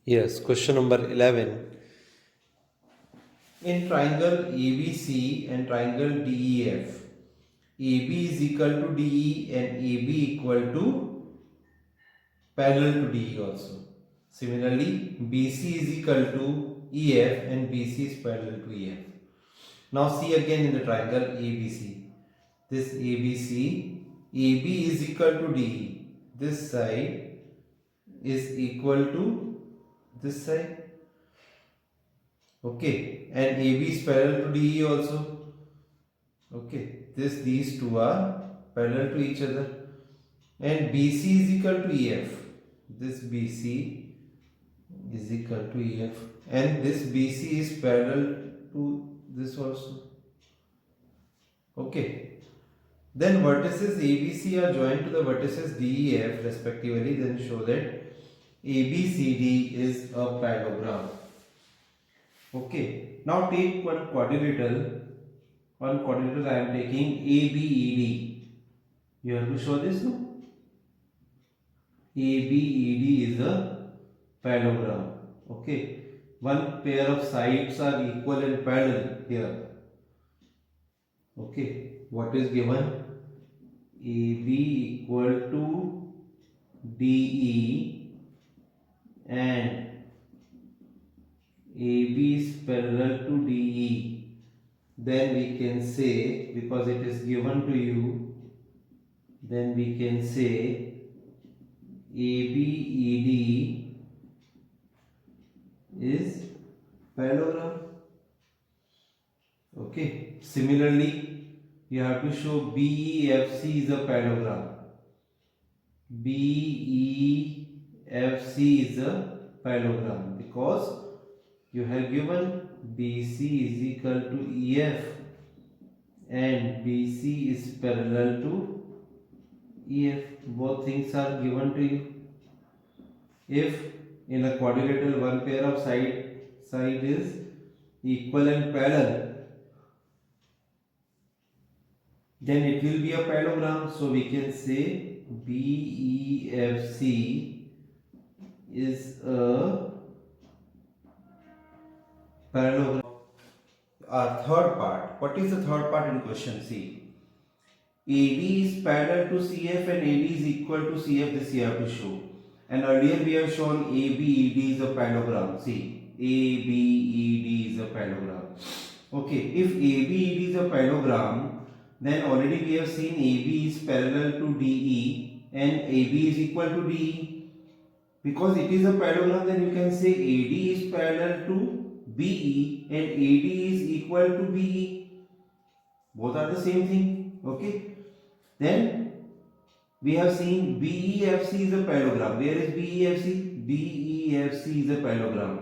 Yes, question number 11. In triangle ABC and triangle DEF, AB is equal to DE and AB equal to parallel to DE also. Similarly, BC is equal to EF and BC is parallel to EF. Now see again in the triangle ABC. This ABC, AB is equal to DE. This side is equal to this side. Okay, and AB is parallel to DE also. Okay, these two are parallel to each other, and BC is equal to EF. This BC is equal to EF, and this BC is parallel to this also. Okay, then vertices ABC are joined to the vertices DEF respectively. Then show that ABCD is a parallelogram. Okay, now take one quadrilateral. On quadrilateral I am taking ABED. You have to show this, no? ABED is a parallelogram. Okay, one pair of sides are equal and parallel here. Okay, what is given? AB equal to DE and AB is parallel to DE. Then we can say, because it is given to you, then we can say ABED is parallelogram. Okay. Similarly, you have to show BEFC is a parallelogram. BEFC is a parallelogram because you have given BC is equal to EF and BC is parallel to EF. Both things are given to you. If in a quadrilateral one pair of side is equal and parallel, then it will be a parallelogram. So we can say BEFC is a parallelogram. Our third part. What is the third part in question? See, AD is parallel to CF and AD is equal to CF. This you have to show. And earlier we have shown ABED is a parallelogram. See, ABED is a parallelogram. Okay, if ABED is a parallelogram, then already we have seen AB is parallel to DE and AB is equal to DE. Because it is a parallelogram, then you can say AD is parallel to BE and AD is equal to BE. Both are the same thing. Okay. Then we have seen BEFC is a parallelogram. Where is BEFC? BEFC is a parallelogram.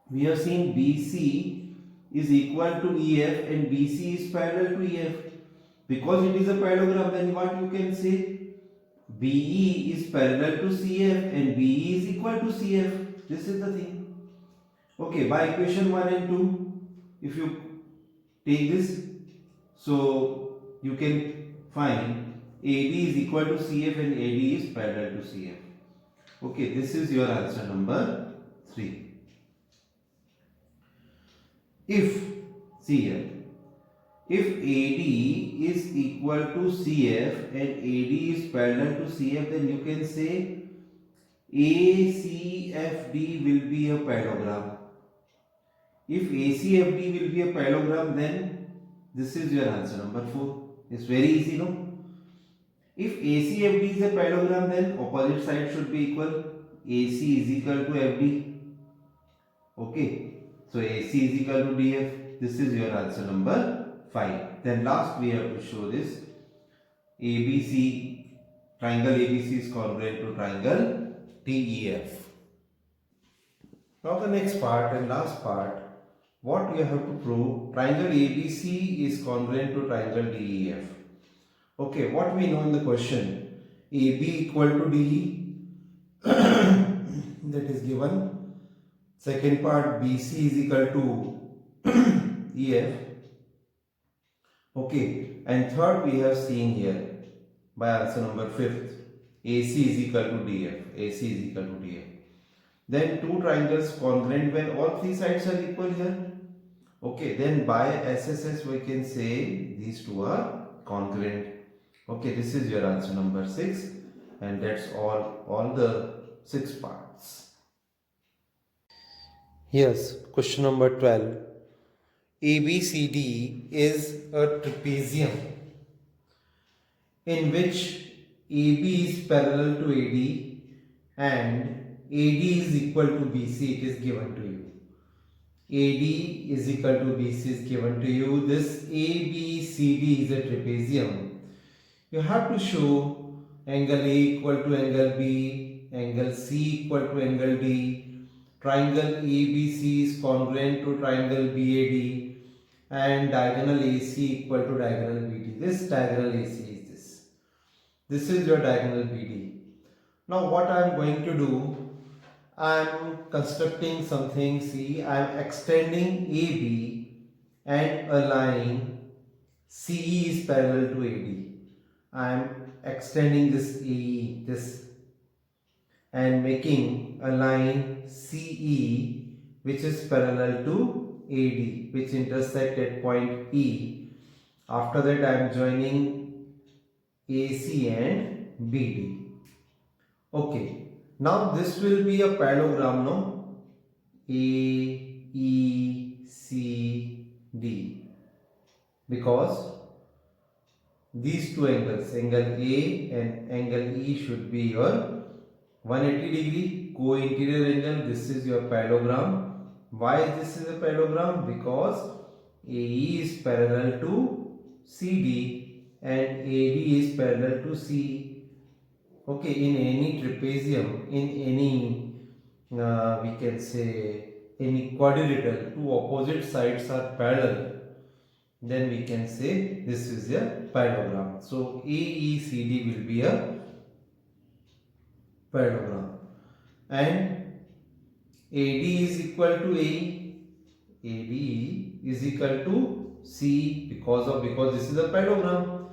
We have seen BC is equal to EF and BC is parallel to EF. Because it is a parallelogram, then what you can say? BE is parallel to CF and BE is equal to CF. This is the thing. Okay, by equation 1 and 2, if you take this, so you can find AD is equal to CF and AD is parallel to CF. Okay, this is your answer number 3. If, see here, if AD is equal to CF and AD is parallel to CF, then you can say ACFD will be a parallelogram. If ACFD will be a parallelogram, then this is your answer number 4. It's very easy, no? If ACFD is a parallelogram, then opposite side should be equal. AC is equal to FD. Okay. So AC is equal to DF. This is your answer number 5. Then last we have to show this. ABC, triangle ABC is congruent to triangle TEF. Now the next part and last part, what you have to prove, triangle ABC is congruent to triangle DEF. Okay, what we know in the question, AB equal to DE, that is given. Second part, BC is equal to EF. Okay, and third we have seen here by answer number 5th, AC is equal to DF. AC is equal to DF. Then two triangles congruent when all three sides are equal here. Okay, then by SSS we can say these two are congruent. Okay, this is your answer number 6, and that's all the 6 parts. Yes, question number 12. ABCD is a trapezium in which AB is parallel to AD and AD is equal to BC. It is given to you. AD is equal to BC is given to you. This ABCD is a trapezium. You have to show angle A equal to angle B, angle C equal to angle D, triangle ABC is congruent to triangle BAD, and diagonal AC equal to diagonal BD. This diagonal AC is this. This is your diagonal BD. Now what I am going to do, I am constructing something. See, I am extending AB and a line CE is parallel to AD. I am extending this AE, this, and making a line CE which is parallel to AD, which intersect at point E. After that I am joining AC and BD. Okay, now this will be a parallelogram, no? A, E, C, D, because these two angles, angle A and angle E, should be your 180 degree co-interior angle. This is your parallelogram. Why this is a parallelogram? Because AE is parallel to CD and AD is parallel to CE. Okay, in any trapezium, in any we can say any quadrilateral, two opposite sides are parallel, then we can say this is a parallelogram. So AECD will be a parallelogram, and AD is equal to AE, AD is equal to CE because this is a parallelogram.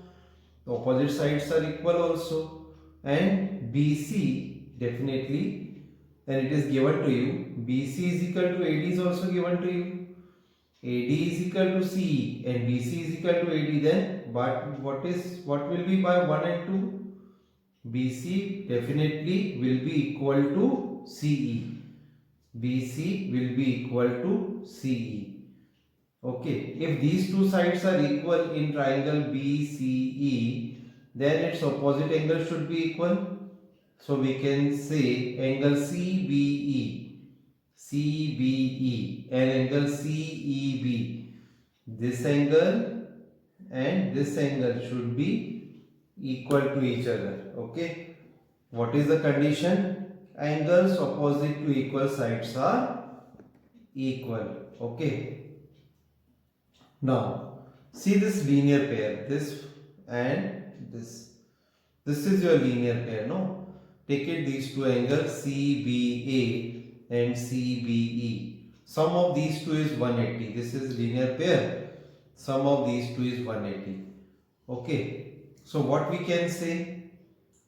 The opposite sides are equal also, and BC definitely, and it is given to you. BC is equal to AD is also given to you. AD is equal to CE and BC is equal to AD, then what will be by 1 and 2? BC definitely will be equal to CE. BC will be equal to CE. Okay, if these two sides are equal in triangle BCE, then its opposite angle should be equal. So we can say angle CBE and angle CEB. This angle and this angle should be equal to each other. Okay. What is the condition? Angles opposite to equal sides are equal. Okay. Now see this linear pair, this and this. This is your linear pair, no? Take it, these two angles CBA and CBE. Sum of these two is 180. This is linear pair. Sum of these two is 180. Okay. So what we can say?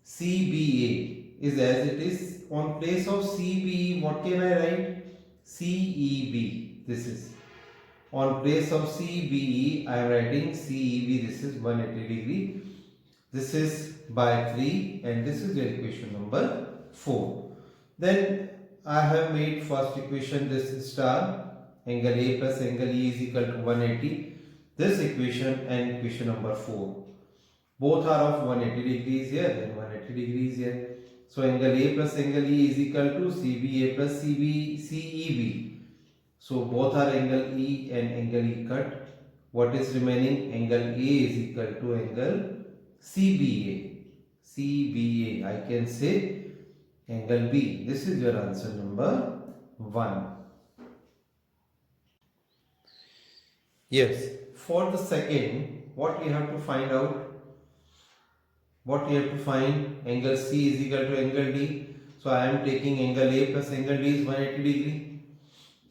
CBA is as it is. On place of CBE, what can I write? CEB. This is. On place of CBE, I am writing CEB. This is 180 degree. This is by 3, and this is the equation number 4. Then I have made first equation, this star, angle A plus angle E is equal to 180. This equation and equation number 4. Both are of 180 degrees here and 180 degrees here. So angle A plus angle E is equal to CBA plus CEB. So both are angle E and angle E cut. What is remaining? Angle A is equal to angle CBA. CBA, I can say angle B. This is your answer number 1. Yes, for the second, what we have to find out? What we have to find? Angle C is equal to angle D. So I am taking angle A plus angle D is 180 degree.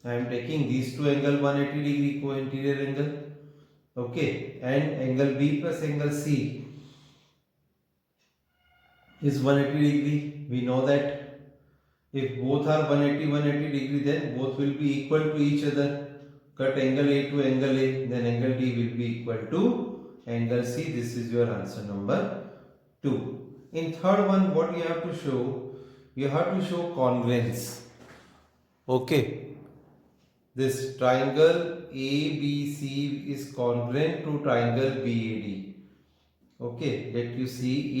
I am taking these two angle 180 degree co-interior angle. Okay, and angle B plus angle C is 180 degree. We know that. If both are 180 degree, then both will be equal to each other. Cut angle A to angle A, then angle D will be equal to angle C. This is your answer number 2. In third one, what you have to show? You have to show congruence. Okay. This triangle ABC is congruent to triangle BAD. Okay, let you see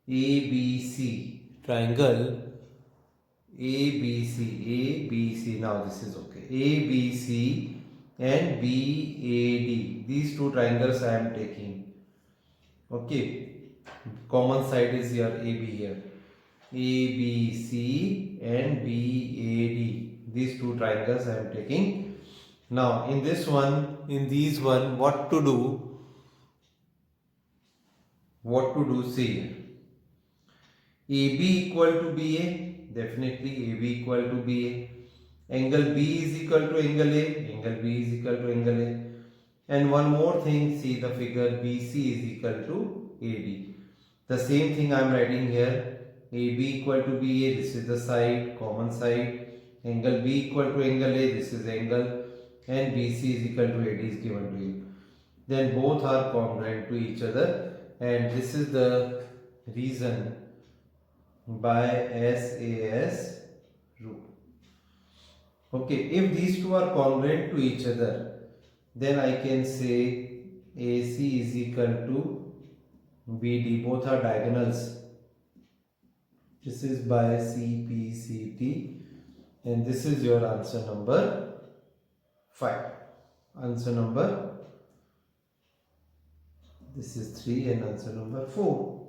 ABC triangle ABC. Now this is okay. ABC and BAD. These two triangles I am taking. Okay, common side is here AB here. ABC and BAD. These two triangles I am taking. Now in these one, what to do? See, AB equal to BA, definitely AB equal to BA. Angle B is equal to angle A, angle B is equal to angle A. And one more thing, see the figure BC is equal to AD. The same thing I am writing here, AB equal to BA, this is the side, common side. Angle B equal to angle A, this is angle, and BC is equal to AD is given to you. Then both are congruent to each other, and this is the reason by SAS rule. Okay, if these two are congruent to each other, then I can say AC is equal to BD. Both are diagonals. This is by CPCT, and this is your answer number 5. Answer number, this is 3, and answer number 4.